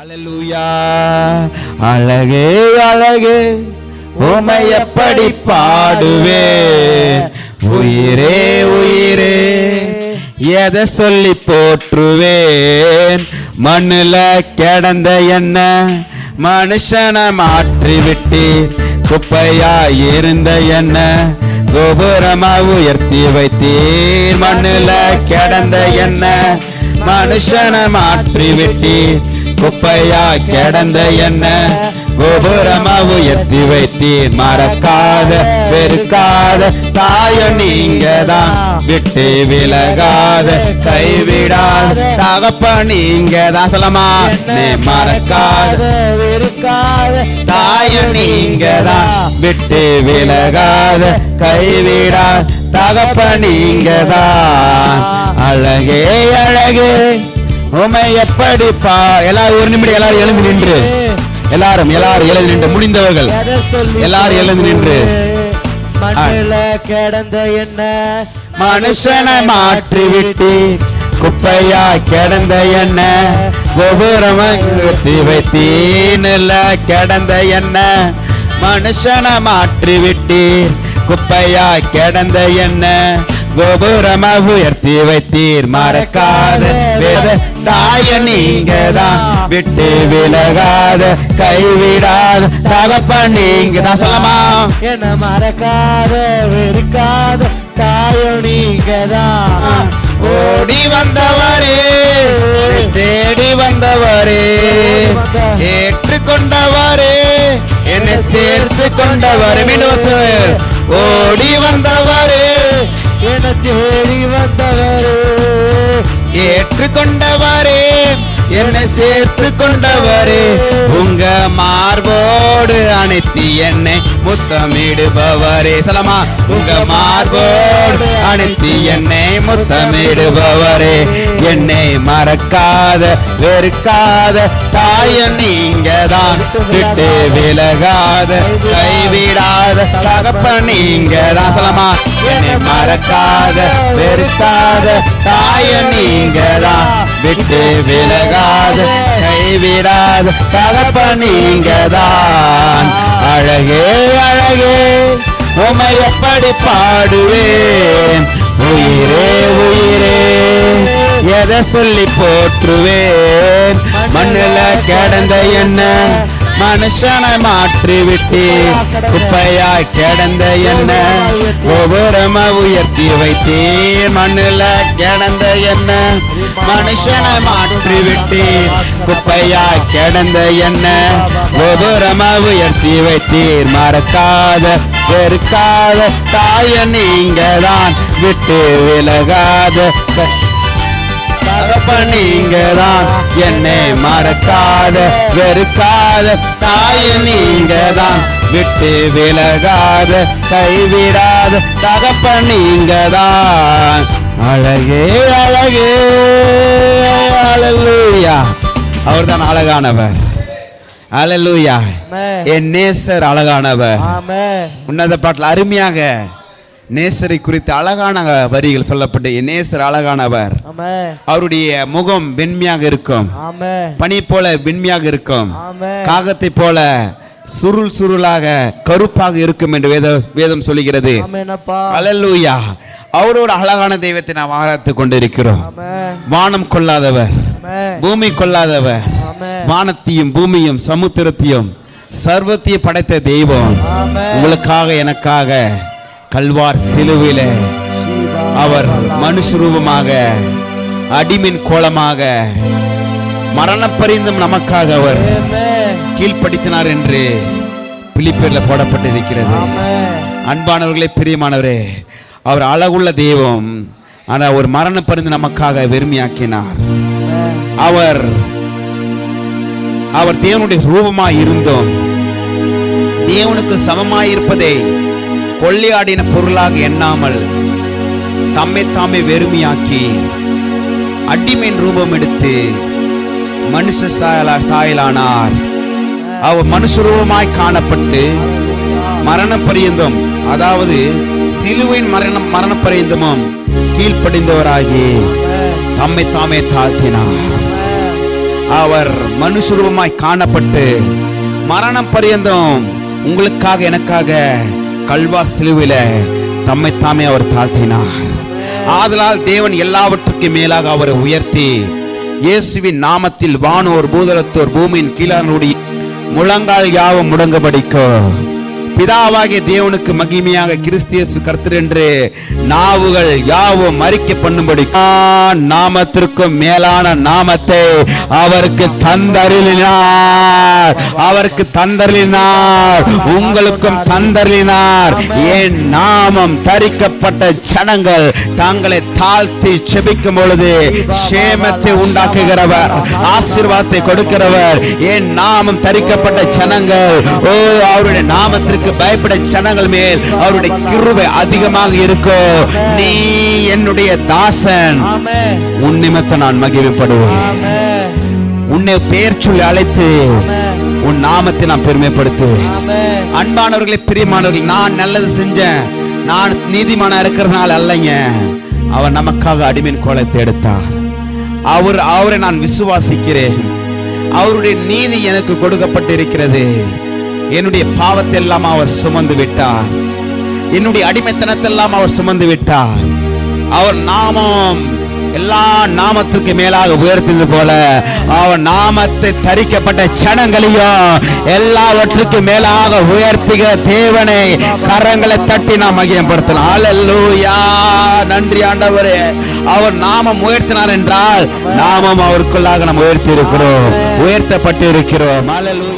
அல்லேலூயா. அழகே அழகே உம்மை எப்படி பாடுவேன், உயிரே உயிரே எதை சொல்லி போற்றுவேன். மண்ணுல கிடந்த என்ன மனுஷனை மாற்றி விட்டு, குப்பையா இருந்த என்ன கோபுரமா உயர்த்தி வைத்தீர். மண்ணுல கிடந்த என்ன மனுஷனை மாற்றி விட்டு, குப்பையா கிடந்த என்ன கோபுரமா உயர்த்தி வைத்தீர். மறக்காத வெறுக்காத தாய நீங்க தான், விட்டு விலகாத கைவிடாத தகப்ப நீங்க தான். சொல்லமா, நீ மறக்காத வெறுக்காத தாய நீங்க தான், விட்டு விலகாத கைவிடாத தகப்ப நீங்க தான். அழகே அழகே உம்மை எப்படி எல்லாரும் ஒரு நிமிடம் எல்லாரும் எழுந்து நின்று, எல்லாரும் எழுந்து நின்று, முடிந்தவர்கள் எல்லாரும் எழுந்து நின்று. கிடந்த என்ன மனுஷனை மாற்றி விட்டு, குப்பையா கிடந்த என்ன கோபுரமத்தி வைத்தீன்ல கிடந்த என்ன மனுஷனை மாற்றி விட்டு, குப்பையா கிடந்த என்ன கோபுரமா உயர்த்தி வைத்தீர். மறக்காத வேத தாய நீங்க தான், விட்டு விலகாத கைவிடாத தகப்ப நீங்க தான். சொல்லமா, என்ன மறக்காத வெறுக்காத தாயோ நீங்க தான். ஓடி வந்தவரே, தேடி வந்தவரே, ஏற்றுக்கொண்டவரே, என்னை சேர்த்து கொண்டவரே. மீண்டும் ஓடி வந்தவரே, என தேடி வந்தவரே, ஏற்றுக்கொண்டவரே, என்னை சேர்த்து கொண்டவரே. உங்க மார்போடு அனைத்து என்னை முத்தமிடுபவரே. சலமா, உங்க மார்போடு அனைத்து என்னை முத்தமிடுபவரே. என்னை மறக்காத வெறுக்காத தாய நீங்க தான், விட்டு விலகாத கைவிடாத தகப்ப நீங்க தான். சலமா, என்னை மறக்காத வெறுக்காத தாய நீங்க தான், விட்டு விலகாத கைவிடாத தகப்ப நீங்க தான். அழகே அழகே உம்மை எப்படி பாடுவேன், உயிரே உயிரே எதை சொல்லி போற்றுவேன். மண்ணுல கிடந்த என்ன மனுஷனை மாற்றி விட்டு, குப்பையா கிடந்த என்ன கோபுரமா உயர்த்தி வைத்தீர். மண்ணுல கிடந்த என்ன மனுஷனை மாற்றி விட்டு, குப்பையா கிடந்த என்ன கோபுரமா உயர்த்தி வைத்தீர். மறக்காத வெறுக்காத தாய நீங்க தான், விட்டு விலகாத தகப்ப நீங்க தான். என்னை மறக்காத வெறுக்காத தாய நீங்க தான், விட்டு விலகாத கைவிடாத தகப்ப நீங்க தான். அழகே அழகே அல்லேலூயா. அவர்தான் அழகானவர். அல்லேலூயா. என் நேசர் அழகானவர். உன்னத பாட்டில் அருமையாக நேசரை குறித்து அழகான வரிகள் சொல்லப்பட்டு, என் நேசர் அழகானவர், அவருடைய முகம் வெண்மையாக இருக்கும், பனி போல வெண்மையாக இருக்கும், காகத்தை போல சுருள் சுருளாக கருப்பாக இருக்கும் என்று வேதம் சொல்லுகிறது. அல்லேலூயா. அவரோட அழகான தெய்வத்தை நாம் ஆராய்த்து கொண்டிருக்கிறோம். வானம் கொள்ளாதவர், பூமி கொள்ளாதவர், வானத்தையும் பூமியும் சமுத்திரத்தையும் சர்வத்தையும் படைத்த தெய்வம் உங்களுக்காக எனக்காக கல்வார் சிலுவையில அவர் மனுஷ ரூபமாக அடிமின் கோலமாக மரணப்பரிந்தும் நமக்காக அவர் கீழ்ப்படுத்தினார் என்று பிலிப்பியர்ல போடப்பட்டிருக்கிறது. அன்பானவர்களே, பிரியமானவரே, அவர் அழகுள்ள தெய்வம். ஆனால் ஒரு மரணப்பரிந்து நமக்காக வெறுமையாக்கினார். அவர் தேவனுடைய ரூபமாய் இருந்தோம், தேவனுக்கு சமமாயிருப்பதை கொள்ளையாடின பொருளாக எண்ணாமல் தம்மை தாமே வெறுமையாக்கி அடிமையின் ரூபம் எடுத்து மனுஷ சாயலானார். அவர் மனுஷ ரூபமாய் காணப்பட்டு மரண பரியந்தம், அதாவது சிலுவையின் மரண பரியந்தமும் கீழ்ப்படிந்தவராகி தம்மை தாமே தாழ்த்தினார். அவர் மனுஷரூபமாய் காணப்பட்டு மரணம் பரியந்தம் உங்களுக்காக எனக்காக கல்வார் சிலுவையில தம்மை தாமே அவர் தாழ்த்தினார். ஆதலால் தேவன் எல்லாவற்றுக்கும் மேலாக அவரை உயர்த்தி இயேசுவின் நாமத்தில் வானோர் பூதலத்தோர் பூமியின் கீழானுடைய முழங்கால் யாவும் முடங்கபடிக்கோ பிதாவாகிய தேவனுக்கு மகிமையாக கிறிஸ்து இயேசு கர்த்தர் என்று நாவுகள் யாவும் அறிக்கை பண்ணும்படி நாமத்திற்கும் மேலான நாமத்தை அவருக்கு தந்தருளினார், உங்களுக்கும் தந்தருளினார். என் நாமம் தரிக்கப்பட்ட ஜனங்கள் தங்களை தாழ்த்தி செபிக்கும் பொழுது சேமத்தை உண்டாக்குகிறவர், ஆசீர்வாதத்தை கொடுக்கிறவர். என் நாமம் தரிக்கப்பட்ட ஜனங்கள் அவருடைய நாமத்திற்கு பயப்பட ஜனங்கள் மேல் அவருடைய கிருபை அதிகமாக இருக்கும். நீ என்னுடைய தாசன், உன் நிமித்தம் நான் மகிமைப்படுவேன். உன்னை பெயர் சொல்லி அழைத்து உன் நாமத்தை நான் பெருமைப்படுத்துவேன். அன்பானவர்களே, பிரியமானவர்கள், நான் நல்லது செஞ்சேன், நான் நீதிமானா இருக்கிறதுனால அல்லங்க, அவர் நமக்காக அடிமையின் கோலத்தை எடுத்தார். அவரை நான் விசுவாசிக்கிறேன். அவருடைய நீதி எனக்கு கொடுக்கப்பட்டிருக்கிறது. என்னுடைய பாவத்தை எல்லாம் அவர் சுமந்து விட்டார். என்னுடைய அடிமைத்தனத்தெல்லாம் அவர் சுமந்து விட்டார். அவர் நாமம் எல்லா நாமத்திற்கு மேலாக உயர்த்தது போல அவர் நாமத்தை தரிக்கப்பட்ட ஜனங்களையும் எல்லாவற்றுக்கு மேலாக உயர்த்துகிற தேவனை கரங்களை தட்டி நாம் மகிமைப்படுத்தலாம். அல்லேலூயா, நன்றி ஆண்டவரே. அவர் நாமம் உயர்த்தினார் என்றால் நாமம் அவருக்குள்ளாக நாம் உயர்த்தி இருக்கிறோம், உயர்த்தப்பட்டு இருக்கிறோம். அல்லேலூயா.